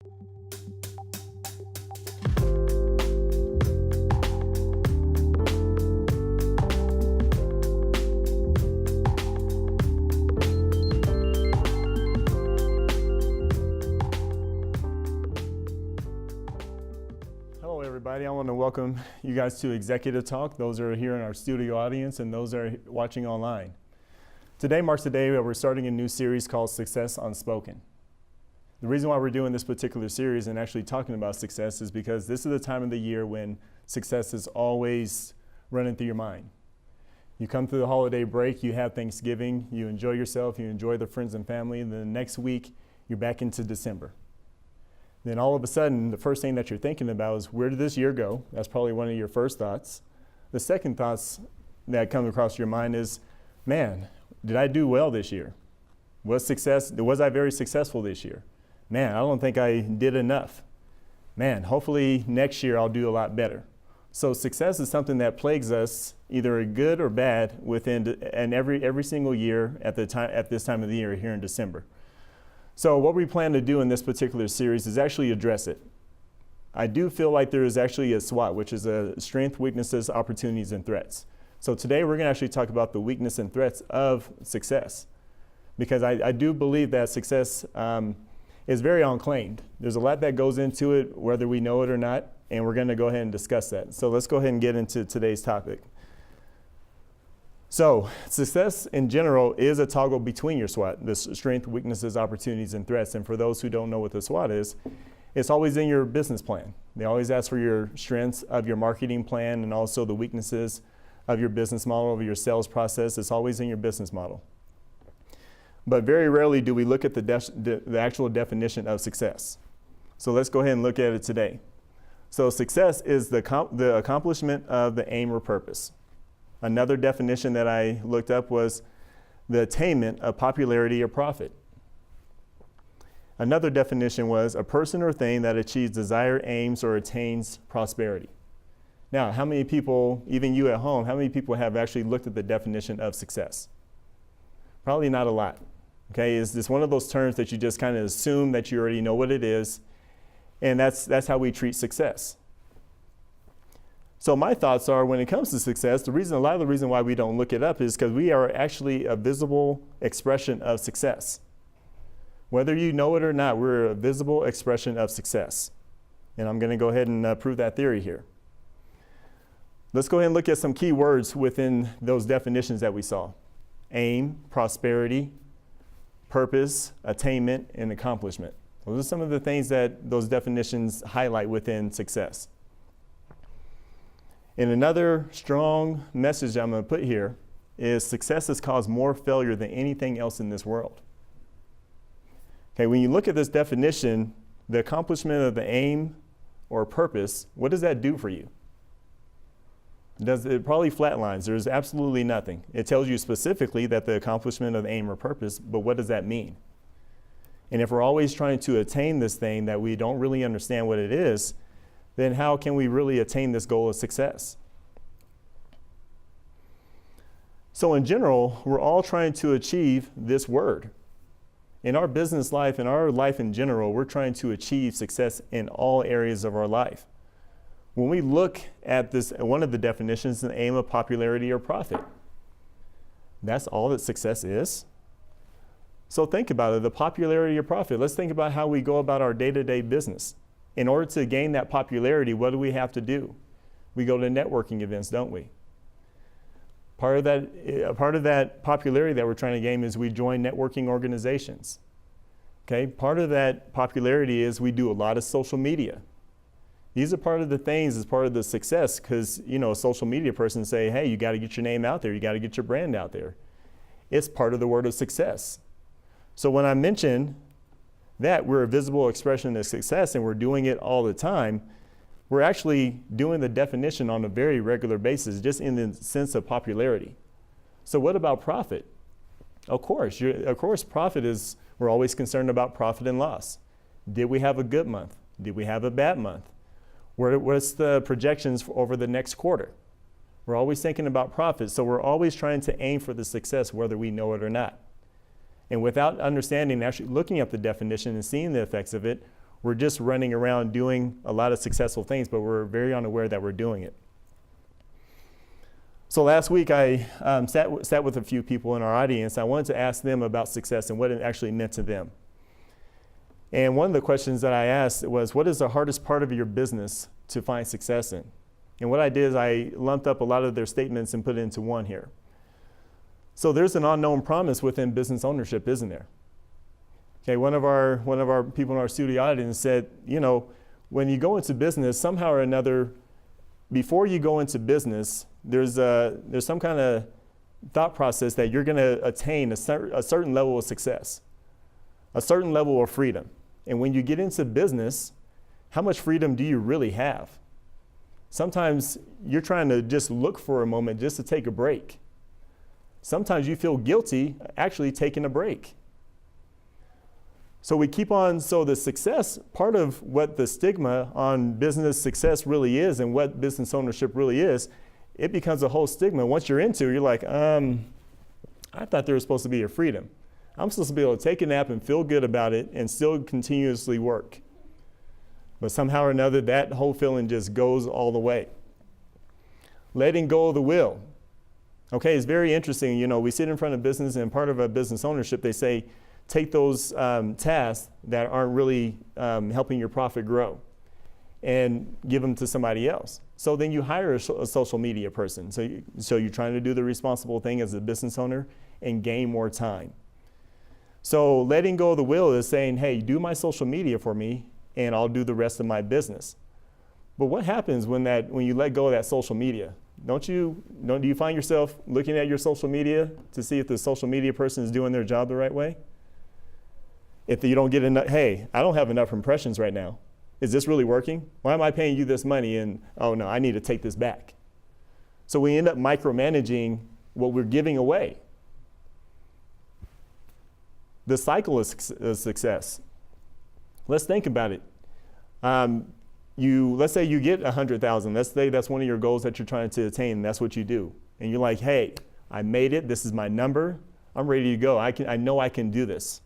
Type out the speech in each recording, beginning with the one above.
Hello everybody, I want to welcome you guys to Executive Talk, those are here in our studio audience and those are watching online. Today marks the day that we're starting a new series called Success Unspoken. The reason why we're doing this particular series and actually talking about success is because this is the time of the year when success is always running through your mind. You come through the holiday break, you have Thanksgiving, you enjoy yourself, you enjoy the friends and family, and then the next week you're back into December. Then all of a sudden, the first thing that you're thinking about is, where did this year go? That's probably one of your first thoughts. The second thoughts that come across your mind is, man, did I do well this year? Was I very successful this year? Man, I don't think I did enough. Man, hopefully next year I'll do a lot better. So success is something that plagues us, either good or bad, every single year at this time of the year here in December. So what we plan to do in this particular series is actually address it. I do feel like there is actually a SWOT, which is a strength, weaknesses, opportunities, and threats. So today we're going to actually talk about the weakness and threats of success, because I do believe that success is very unclaimed. There's a lot that goes into it, whether we know it or not, and we're going to go ahead and discuss that. So let's go ahead and get into today's topic. So success in general is a toggle between your SWOT, the strength, weaknesses, opportunities, and threats. And for those who don't know what the SWOT is, it's always in your business plan. They always ask for your strengths of your marketing plan and also the weaknesses of your business model, of your sales process. It's always in your business model. But very rarely do we look at the actual definition of success. So let's go ahead and look at it today. So success is the accomplishment of the aim or purpose. Another definition that I looked up was the attainment of popularity or profit. Another definition was a person or thing that achieves desired aims or attains prosperity. Now, how many people, even you at home, how many people have actually looked at the definition of success? Probably not a lot. Okay, it's just one of those terms that you just kind of assume that you already know what it is, and that's how we treat success. So my thoughts are, when it comes to success, a lot of the reason why we don't look it up is because we are actually a visible expression of success. Whether you know it or not, we're a visible expression of success. And I'm going to go ahead and prove that theory here. Let's go ahead and look at some key words within those definitions that we saw. Aim, prosperity, purpose, attainment, and accomplishment. Those are some of the things that those definitions highlight within success. And another strong message I'm going to put here is success has caused more failure than anything else in this world. Okay, when you look at this definition, the accomplishment of the aim or purpose, what does that do for you? It probably flatlines. There's absolutely nothing. It tells you specifically that the accomplishment of aim or purpose, but what does that mean? And if we're always trying to attain this thing that we don't really understand what it is, then how can we really attain this goal of success? So in general, we're all trying to achieve this word. In our business life, in our life in general, we're trying to achieve success in all areas of our life. When we look at this, one of the definitions, the aim of popularity or profit. That's all that success is. So think about it, the popularity or profit. Let's think about how we go about our day-to-day business. In order to gain that popularity, what do we have to do? We go to networking events, don't we? Part of that popularity that we're trying to gain is we join networking organizations. Okay, part of that popularity is we do a lot of social media. These are part of the things as part of the success, because a social media person say, hey, you got to get your name out there, you got to get your brand out there. It's part of the word of success. So when I mention that we're a visible expression of success and we're doing it all the time, we're actually doing the definition on a very regular basis, just in the sense of popularity. So what about profit? Of course, profit is, we're always concerned about profit and loss. Did we have a good month? Did we have a bad month? What's the projections over the next quarter? We're always thinking about profit, so we're always trying to aim for the success whether we know it or not. And without understanding, actually looking at the definition and seeing the effects of it, We're just running around doing a lot of successful things, but we're very unaware that we're doing it. So last week I sat with a few people in our audience. I wanted to ask them about success and what it actually meant to them. And one of the questions that I asked was, what is the hardest part of your business to find success in? And what I did is I lumped up a lot of their statements and put it into one here. So there's an unknown promise within business ownership, isn't there? Okay, one of our people in our studio audience said, you know, when you go into business, somehow or another, before you go into business, there's some kind of thought process that you're going to attain a certain level of success, a certain level of freedom. And when you get into business, how much freedom do you really have? Sometimes you're trying to just look for a moment just to take a break. Sometimes you feel guilty actually taking a break. So we keep on, so the success, part of what the stigma on business success really is and what business ownership really is, it becomes a whole stigma. Once you're into it, you're like, I thought there was supposed to be a freedom. I'm supposed to be able to take a nap and feel good about it and still continuously work. But somehow or another, that whole feeling just goes all the way. Letting go of the will. Okay, it's very interesting. You know, we sit in front of business, and part of a business ownership, they say, take those tasks that aren't really helping your profit grow and give them to somebody else. So then you hire a social media person. So you're trying to do the responsible thing as a business owner and gain more time. So letting go of the will is saying, hey, do my social media for me and I'll do the rest of my business. But what happens when you let go of that social media? Do you find yourself looking at your social media to see if the social media person is doing their job the right way? If you don't get enough, hey, I don't have enough impressions right now. Is this really working? Why am I paying you this money? And, oh no, I need to take this back. So we end up micromanaging what we're giving away. The cycle of success. Let's think about it. Let's say you get 100,000. Let's say that's one of your goals that you're trying to attain. That's what you do. And you're like, hey, I made it. This is my number. I'm ready to go. I know I can do this.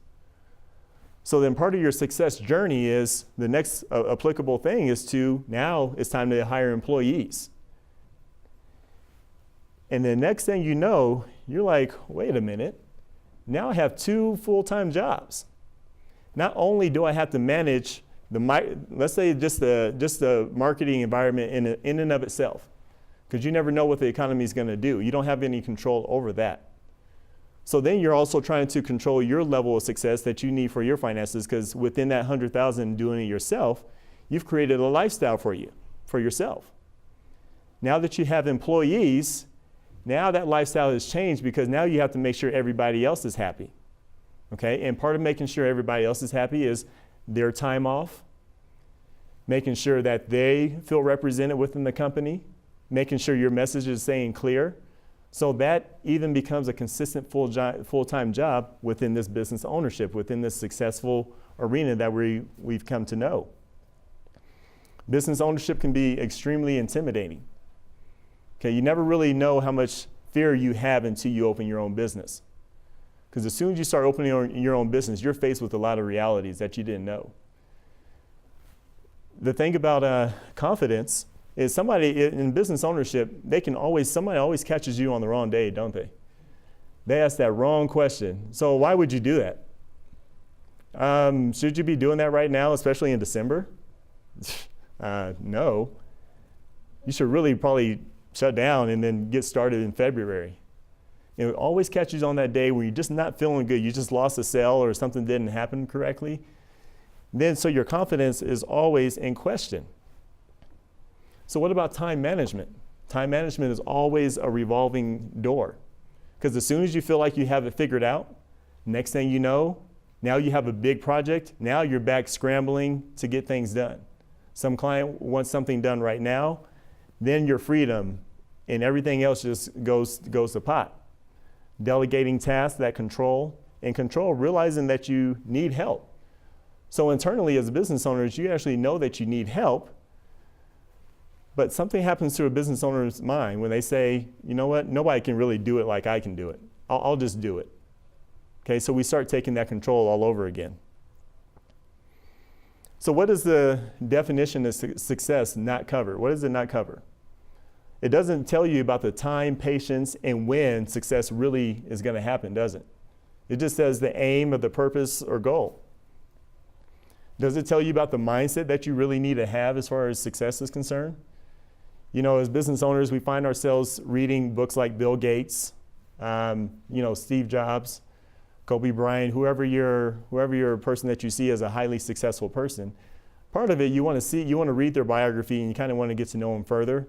So then part of your success journey is the next applicable thing is now it's time to hire employees. And the next thing you know, you're like, wait a minute. Now I have 2 full-time jobs. Not only do I have to manage let's say just the marketing environment in and of itself, because you never know what the economy is going to do. You don't have any control over that. So then you're also trying to control your level of success that you need for your finances, because within that 100,000 doing it yourself, you've created a lifestyle for yourself. Now that you have employees, now that lifestyle has changed because now you have to make sure everybody else is happy. Okay, and part of making sure everybody else is happy is their time off, making sure that they feel represented within the company, making sure your message is staying clear. So that even becomes a consistent full-time job within this business ownership, within this successful arena that we've come to know. Business ownership can be extremely intimidating. Okay, you never really know how much fear you have until you open your own business. Because as soon as you start opening your own business, you're faced with a lot of realities that you didn't know. The thing about confidence is somebody in business ownership, somebody always catches you on the wrong day, don't they? They ask that wrong question. So why would you do that? Should you be doing that right now, especially in December? No. You should really probably shut down and then get started in February. It always catches you on that day where you're just not feeling good. You just lost a sale or something didn't happen correctly. Then so your confidence is always in question. So what about time management? Time management is always a revolving door. Because as soon as you feel like you have it figured out, next thing you know, now you have a big project. Now you're back scrambling to get things done. Some client wants something done right now. Then your freedom and everything else just goes to pot. Delegating tasks that control, realizing that you need help. So internally as business owners, you actually know that you need help, but something happens to a business owner's mind when they say, you know what, nobody can really do it like I can do it. I'll just do it. Okay, so we start taking that control all over again. So what does the definition of success not cover? What does it not cover? It doesn't tell you about the time, patience, and when success really is going to happen, does it? It just says the aim of the purpose or goal. Does it tell you about the mindset that you really need to have as far as success is concerned? You know, as business owners, we find ourselves reading books like Bill Gates, Steve Jobs, Kobe Bryant, whoever your person that you see as a highly successful person. Part of it, you want to read their biography and you kind of want to get to know them further.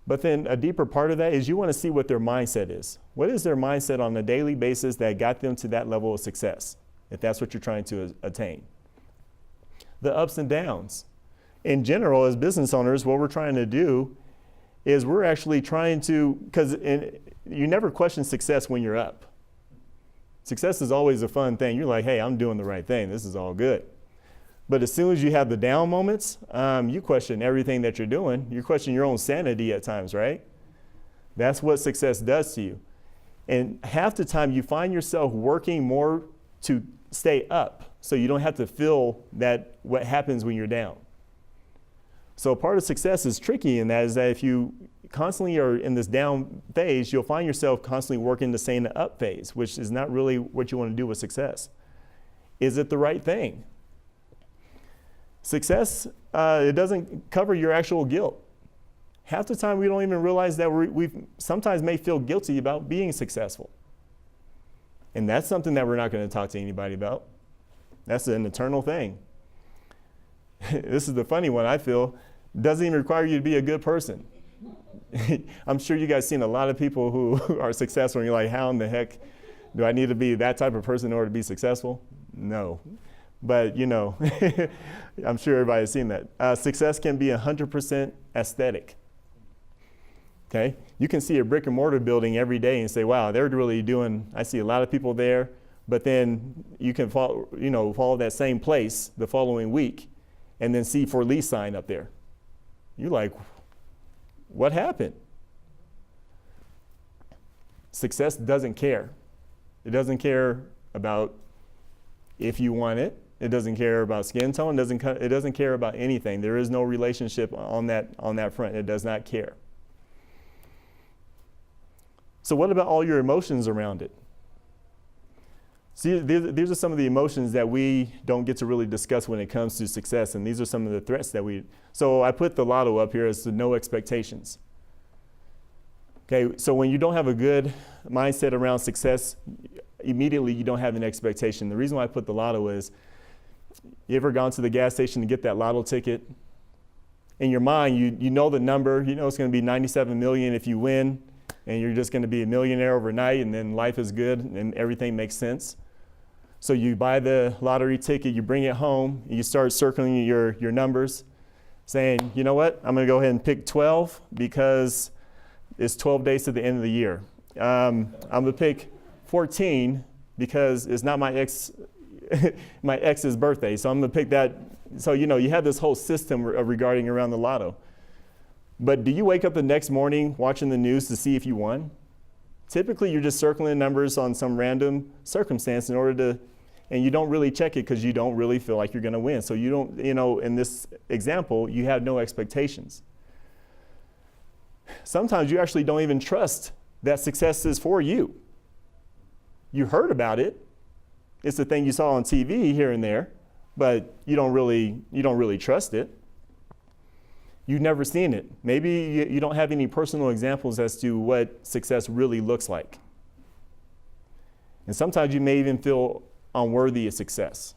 But then a deeper part of that is you want to see what their mindset is. What is their mindset on a daily basis that got them to that level of success, if that's what you're trying to attain? The ups and downs. In general, as business owners, what we're trying to do is we're actually trying to, because you never question success when you're up. Success is always a fun thing. You're like, hey, I'm doing the right thing. This is all good. But as soon as you have the down moments, you question everything that you're doing. You question your own sanity at times, right? That's what success does to you. And half the time you find yourself working more to stay up so you don't have to feel that what happens when you're down. So part of success is tricky in that is that if you constantly are in this down phase, you'll find yourself constantly working to stay in the up phase, which is not really what you want to do with success. Is it the right thing? Success, it doesn't cover your actual guilt. Half the time we don't even realize that we sometimes may feel guilty about being successful. And that's something that we're not going to talk to anybody about. That's an eternal thing. This is the funny one, I feel. Doesn't even require you to be a good person. I'm sure you guys seen a lot of people who are successful and you're like, how in the heck do I need to be that type of person in order to be successful? No. But, I'm sure everybody's seen that. Success can be 100% aesthetic. Okay? You can see a brick and mortar building every day and say, wow, they're really doing, I see a lot of people there. But then you can follow that same place the following week and then see for lease sign up there. You're like, what happened? Success doesn't care. It doesn't care about if you want it. It doesn't care about skin tone. It doesn't care about anything. There is no relationship on that front. It does not care. So what about all your emotions around it? See, these are some of the emotions that we don't get to really discuss when it comes to success, and these are some of the threats that so I put the lotto up here as the no expectations. Okay, so when you don't have a good mindset around success, immediately you don't have an expectation. The reason why I put the lotto is, you ever gone to the gas station to get that lotto ticket? In your mind, you know the number, you know it's going to be 97 million if you win, and you're just going to be a millionaire overnight, and then life is good and everything makes sense. So you buy the lottery ticket, you bring it home, and you start circling your numbers, saying, you know what, I'm going to go ahead and pick 12 because it's 12 days to the end of the year. I'm going to pick 14 because it's not my ex's birthday, so I'm going to pick that. So, you have this whole system regarding around the lotto. But do you wake up the next morning watching the news to see if you won? Typically, you're just circling numbers on some random circumstance in order to, and you don't really check it because you don't really feel like you're going to win. So you don't, in this example, you have no expectations. Sometimes you actually don't even trust that success is for you. You heard about it. It's the thing you saw on TV here and there, but you don't really trust it. You've never seen it. Maybe you don't have any personal examples as to what success really looks like. And sometimes you may even feel unworthy of success.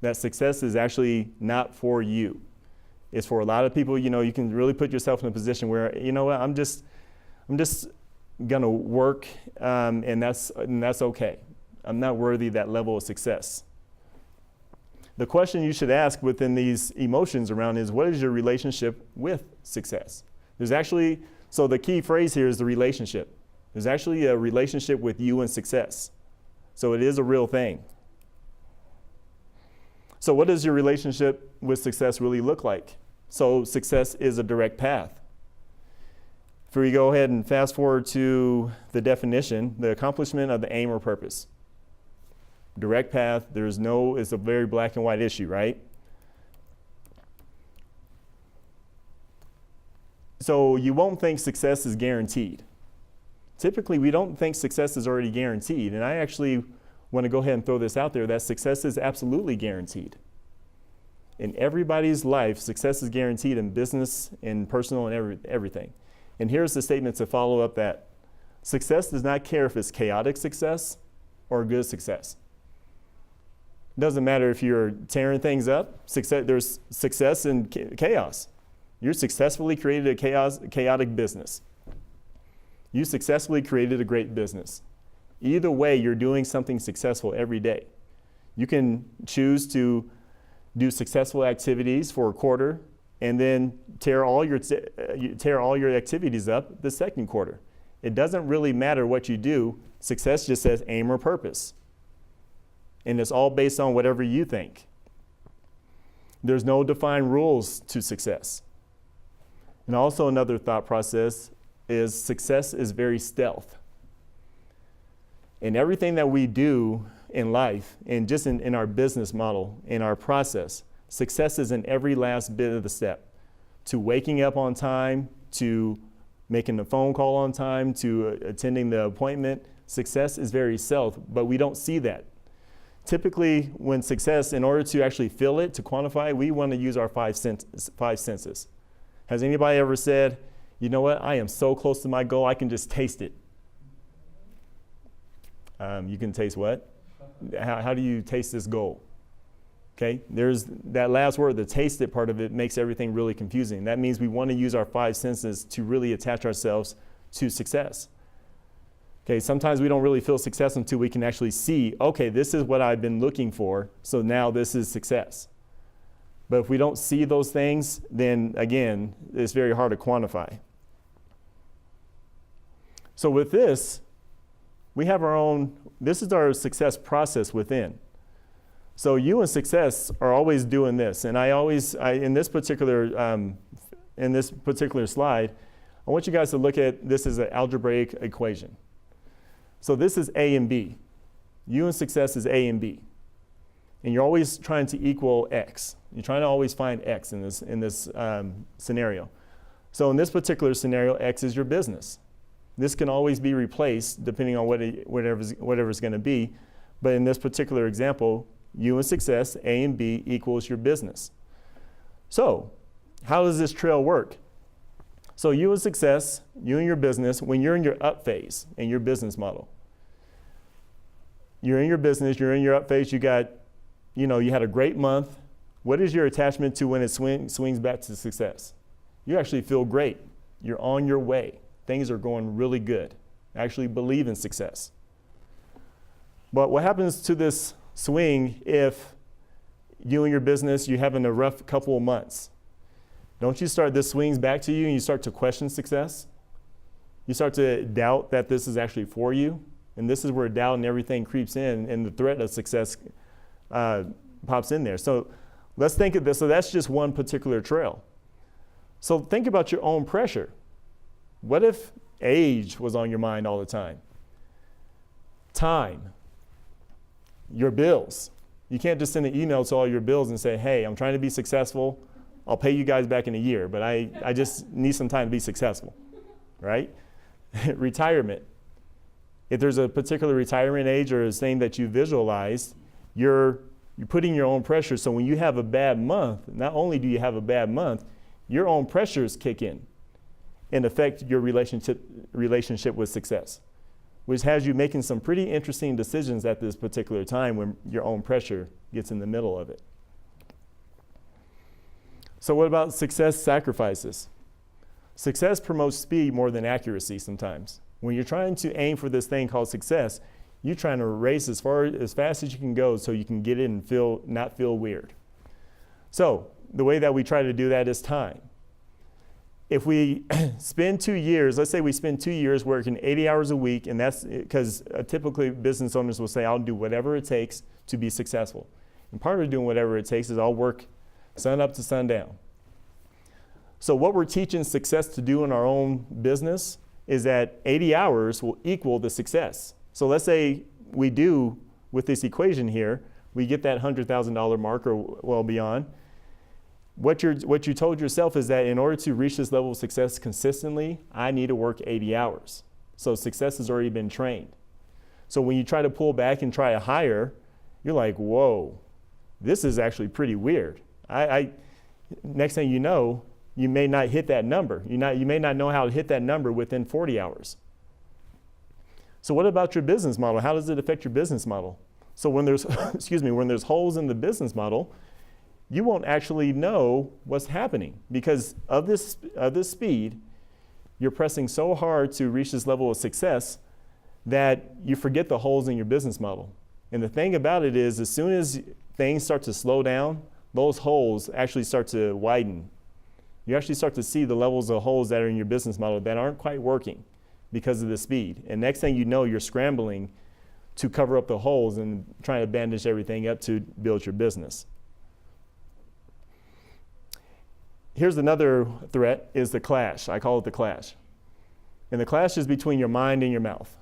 That success is actually not for you. It's for a lot of people. You can really put yourself in a position where, what, I'm just gonna work, and that's okay. I'm not worthy of that level of success. The question you should ask within these emotions around is, what is your relationship with success? So the key phrase here is the relationship. There's actually a relationship with you and success. So it is a real thing. So what does your relationship with success really look like? So success is a direct path. If we go ahead and fast forward to the definition, the accomplishment of the aim or purpose. Direct path, it's a very black and white issue, right? So you won't think success is guaranteed. Typically, we don't think success is already guaranteed. And I actually want to go ahead and throw this out there that success is absolutely guaranteed. In everybody's life, success is guaranteed in business, in personal, and everything. And here's the statement to follow up that success does not care if it's chaotic success or good success. It doesn't matter if you're tearing things up. There's success in chaos. You successfully created a chaotic business. You successfully created a great business. Either way, you're doing something successful every day. You can choose to do successful activities for a quarter and then tear all your activities up the second quarter. It doesn't really matter what you do. Success just says aim or purpose. And it's all based on whatever you think. There's no defined rules to success. And also another thought process is success is very stealth. In everything that we do in life, and just in our business model, in our process, success is in every last bit of the step. To waking up on time, to making the phone call on time, to attending the appointment, success is very stealth, but we don't see that. Typically, when success, in order to actually feel it, to quantify, we want to use our five senses. Has anybody ever said, you know what, I am so close to my goal, I can just taste it? You can taste what? How do you taste this goal? Okay, there's that last word, the taste it part of it makes everything really confusing. That means we want to use our five senses to really attach ourselves to success. Okay, sometimes we don't really feel success until we can actually see, okay, this is what I've been looking for, so now this is success. But if we don't see those things, then again, it's very hard to quantify. So with this, we have our own, this is our success process within. So you and success are always doing this. And in this particular slide, I want you guys to look at this as an algebraic equation. So this is A and B. You and success is A and B. And you're always trying to equal X. You're trying to always find X in this scenario. So in this particular scenario, X is your business. This can always be replaced depending on whatever's going to be. But in this particular example, you and success, A and B equals your business. So how does this trail work? So you and success, you and your business, when you're in your up phase in your business model, you're in your business, you're in your up phase, you had a great month. What is your attachment to when it swings back to success? You actually feel great. You're on your way. Things are going really good. Actually believe in success. But what happens to this swing if you and your business, you're having a rough couple of months? Don't you start, this swings back to you and you start to question success? You start to doubt that this is actually for you. And this is where doubt and everything creeps in and the threat of success pops in there. So let's think of this. So that's just one particular trail. So think about your own pressure. What if age was on your mind all the time? Time. Your bills. You can't just send an email to all your bills and say, hey, I'm trying to be successful. I'll pay you guys back in a year, but I just need some time to be successful, right? Retirement. If there's a particular retirement age or a thing that you visualized, you're putting your own pressure. So when you have a bad month, not only do you have a bad month, your own pressures kick in and affect your relationship with success, which has you making some pretty interesting decisions at this particular time when your own pressure gets in the middle of it. So what about success sacrifices? Success promotes speed more than accuracy sometimes. When you're trying to aim for this thing called success, you're trying to race as fast as you can go so you can get in and not feel weird. So the way that we try to do that is time. If we spend 2 years, let's say we spend 2 years working 80 hours a week, and that's because typically business owners will say, I'll do whatever it takes to be successful. And part of doing whatever it takes is I'll work sun up to sundown. So what we're teaching success to do in our own business is that 80 hours will equal the success. So let's say we do, with this equation here, we get that $100,000 mark or well beyond. what you told yourself is that in order to reach this level of success consistently, I need to work 80 hours. So success has already been trained. So when you try to pull back and try to hire, you're like, whoa, this is actually pretty weird. Next thing you know, you may not hit that number. You may not know how to hit that number within 40 hours. So what about your business model? How does it affect your business model? So when there's, when there's holes in the business model, you won't actually know what's happening because of this speed. You're pressing so hard to reach this level of success that you forget the holes in your business model. And the thing about it is, as soon as things start to slow down, those holes actually start to widen. You actually start to see the levels of holes that are in your business model that aren't quite working because of the speed. And next thing you know, you're scrambling to cover up the holes and trying to bandage everything up to build your business. Here's another threat, is the clash. I call it the clash. And the clash is between your mind and your mouth.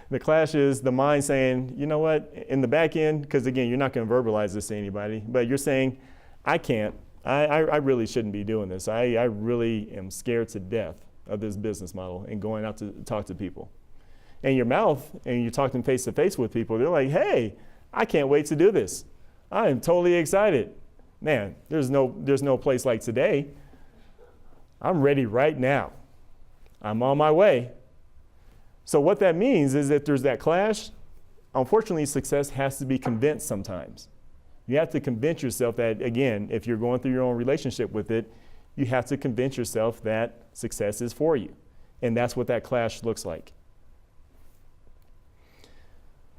The clash is the mind saying, you know what, in the back end, because again, you're not going to verbalize this to anybody, but you're saying, I can't. I really shouldn't be doing this. I really am scared to death of this business model and going out to talk to people. And your mouth, and you're talking face to face with people, they're like, hey, I can't wait to do this. I am totally excited. Man, there's no place like today. I'm ready right now. I'm on my way. So what that means is that there's that clash. Unfortunately, success has to be convinced sometimes. You have to convince yourself that, again, if you're going through your own relationship with it, you have to convince yourself that success is for you. And that's what that clash looks like.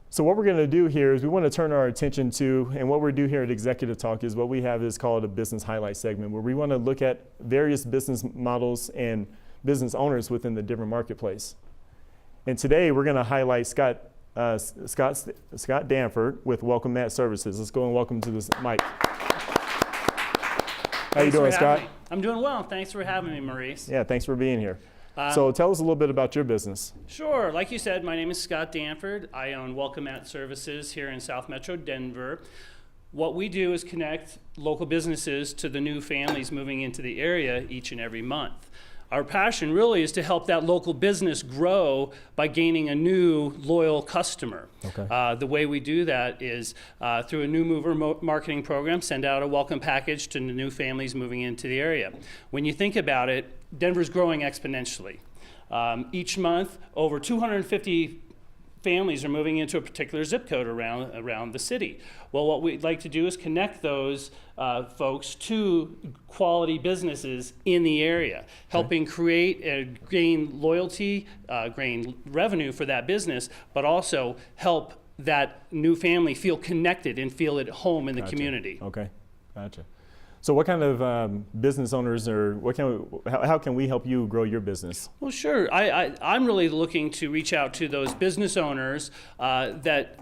So what we're going to do here is we want to turn our attention to, and what we do here at Executive Talk is what we have is called a business highlight segment, where we want to look at various business models and business owners within the different marketplace. And today we're going to highlight Scott Danford with Welcome Mat Services. Let's go and welcome to this mic. How you doing, Scott? I'm doing well. Thanks for having me, Maurice. Yeah, thanks for being here. So tell us a little bit about your business. Sure. Like you said, my name is Scott Danford. I own Welcome Mat Services here in South Metro Denver. What we do is connect local businesses to the new families moving into the area each and every month. Our passion really is to help that local business grow by gaining a new loyal customer. Okay. The way we do that is through a new mover marketing program, send out a welcome package to the new families moving into the area. When you think about it, Denver's growing exponentially. Each month, over 250 families are moving into a particular zip code around the city. Well, what we'd like to do is connect those folks to quality businesses in the area, helping create and gain loyalty, gain revenue for that business, but also help that new family feel connected and feel at home in the community. Okay, gotcha. So what kind of business owners, or how can we help you grow your business? Well, sure. I'm really looking to reach out to those business owners that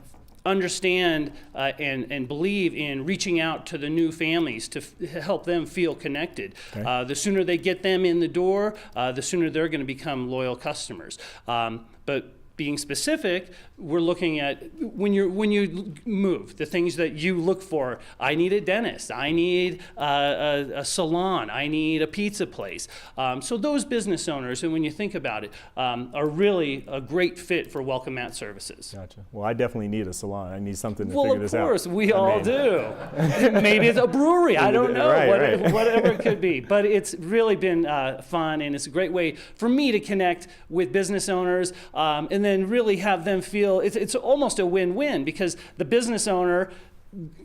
understand and believe in reaching out to the new families to help them feel connected. Okay. The sooner they get them in the door, the sooner they're going to become loyal customers. But being specific, we're looking at when you move, the things that you look for. I need a dentist. I need a salon. I need a pizza place. So those business owners, and when you think about it, are really a great fit for Welcome Mat Services. Gotcha. Well, I definitely need a salon. I need something to figure this out. Well, of course, we all do. Maybe it's a brewery. I don't know. Right. Whatever it could be. But it's really been fun, and it's a great way for me to connect with business owners, and then really have them feel it's almost a win-win, because the business owner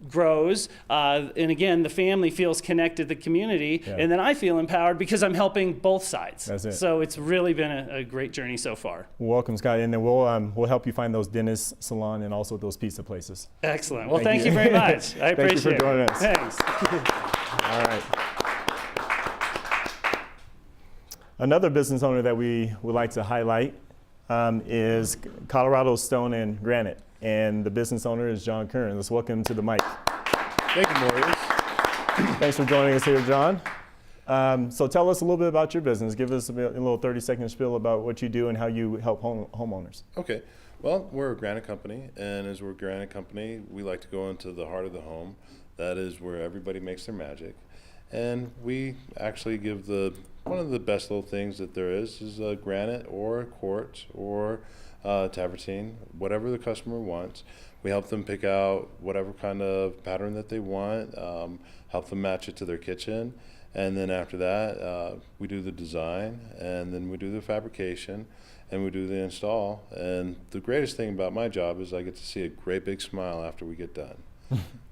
grows, and again, the family feels connected to the community, and then I feel empowered because I'm helping both sides. That's it. So it's really been a great journey so far. Welcome, Scott, and then we'll help you find those dentist, salon, and also those pizza places. Excellent. Well, thank you very much. I appreciate it. Thank you for joining us. Thanks. All right. Another business owner that we would like to highlight is Colorado Stone and Granite, and the business owner is John Kern. Let's welcome him to the mic. Thank you, Maurice. Thanks for joining us here, John. So tell us a little bit about your business. Give us a little 30-second spiel about what you do and how you help homeowners. Okay. Well, we're a granite company, and as we're a granite company, we like to go into the heart of the home. That is where everybody makes their magic. And we actually give one of the best little things that there is a granite or a quartz or travertine, whatever the customer wants. We help them pick out whatever kind of pattern that they want, help them match it to their kitchen. And then after that, we do the design, and then we do the fabrication, and we do the install. And the greatest thing about my job is I get to see a great big smile after we get done.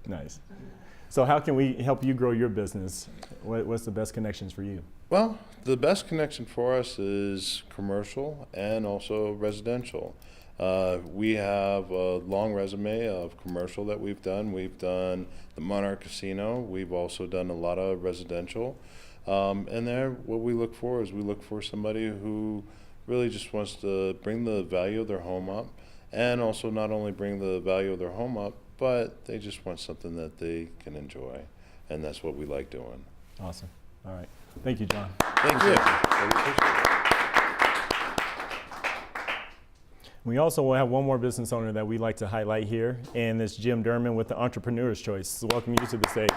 Nice. So how can we help you grow your business? What's the best connections for you? Well, the best connection for us is commercial and also residential. We have a long resume of commercial that we've done. We've done the Monarch Casino. We've also done a lot of residential. And there, what we look for is we look for somebody who really just wants to bring the value of their home up, and also not only bring the value of their home up, but they just want something that they can enjoy. And that's what we like doing. Awesome. All right. Thank you, John. Thank you. Really appreciate it. We also will have one more business owner that we like to highlight here, and it's Jim Derman with the Entrepreneur's Choice. So welcome you to the stage.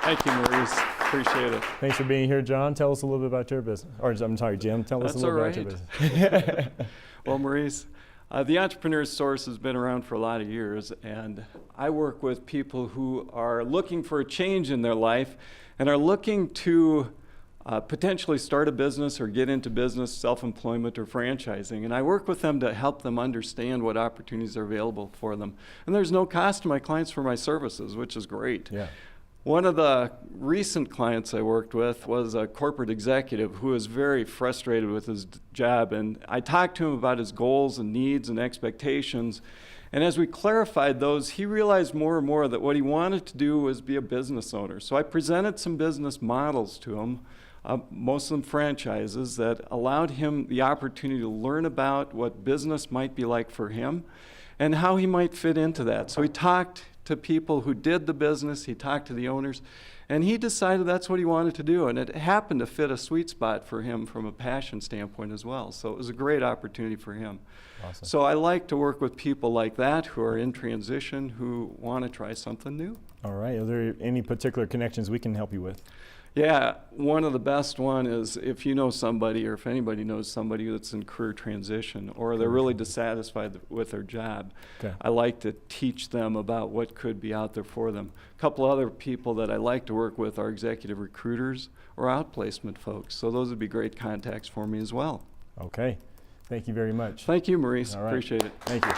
Thank you, Maurice. Appreciate it. Thanks for being here, John. Tell us a little bit about your business. Or I'm sorry, Jim. Tell us a That's little all bit about right. your business. Well, Maurice, the Entrepreneur's Source has been around for a lot of years, and I work with people who are looking for a change in their life and are looking to potentially start a business or get into business, self-employment, or franchising. And I work with them to help them understand what opportunities are available for them. And there's no cost to my clients for my services, which is great. Yeah. One of the recent clients I worked with was a corporate executive who was very frustrated with his job, and I talked to him about his goals and needs and expectations. And as we clarified those, he realized more and more that what he wanted to do was be a business owner. So I presented some business models to him, most of them franchises, that allowed him the opportunity to learn about what business might be like for him and how he might fit into that. So he talked to people who did the business, he talked to the owners, and he decided that's what he wanted to do. And it happened to fit a sweet spot for him from a passion standpoint as well. So it was a great opportunity for him. Awesome. So I like to work with people like that who are in transition, who want to try something new. All right. Are there any particular connections we can help you with? Yeah, one of the best one is if you know somebody or if anybody knows somebody that's in career transition or they're really dissatisfied with their job, Okay. I like to teach them about what could be out there for them. A couple other people that I like to work with are executive recruiters or outplacement folks. So those would be great contacts for me as well. Okay. Thank you very much. Thank you, Maurice. All right. Appreciate it. Thank you.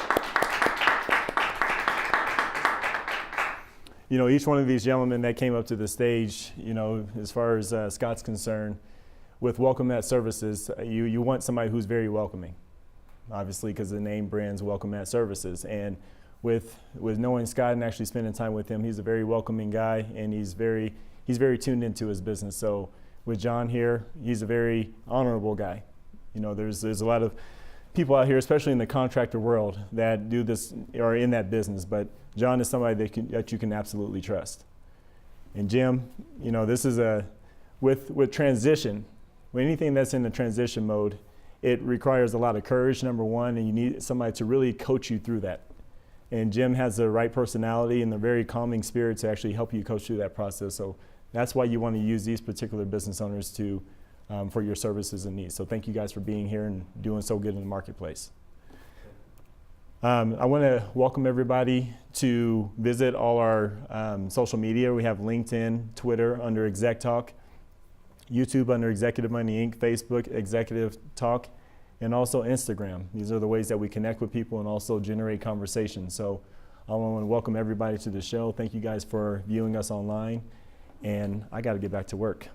You know, each one of these gentlemen that came up to the stage, you know, as far as Scott's concerned, with Welcome Mat Services, you want somebody who's very welcoming, obviously, because the name brands Welcome Mat Services. And with knowing Scott and actually spending time with him, he's a very welcoming guy, and he's very tuned into his business. So with John here, he's a very honorable guy. You know, there's a lot of people out here, especially in the contractor world, that do this or in that business, but John is somebody that you can absolutely trust. And Jim, you know, this is with transition, with anything that's in the transition mode, it requires a lot of courage, number one, and you need somebody to really coach you through that. And Jim has the right personality and the very calming spirit to actually help you coach through that process. So that's why you want to use these particular business owners to for your services and needs. So thank you guys for being here and doing so good in the marketplace. I want to welcome everybody to visit all our social media. We have LinkedIn, Twitter under Exec Talk, YouTube under Executive Money Inc., Facebook Executive Talk, and also Instagram. These are the ways that we connect with people and also generate conversation. So I want to welcome everybody to the show. Thank you guys for viewing us online, and I got to get back to work.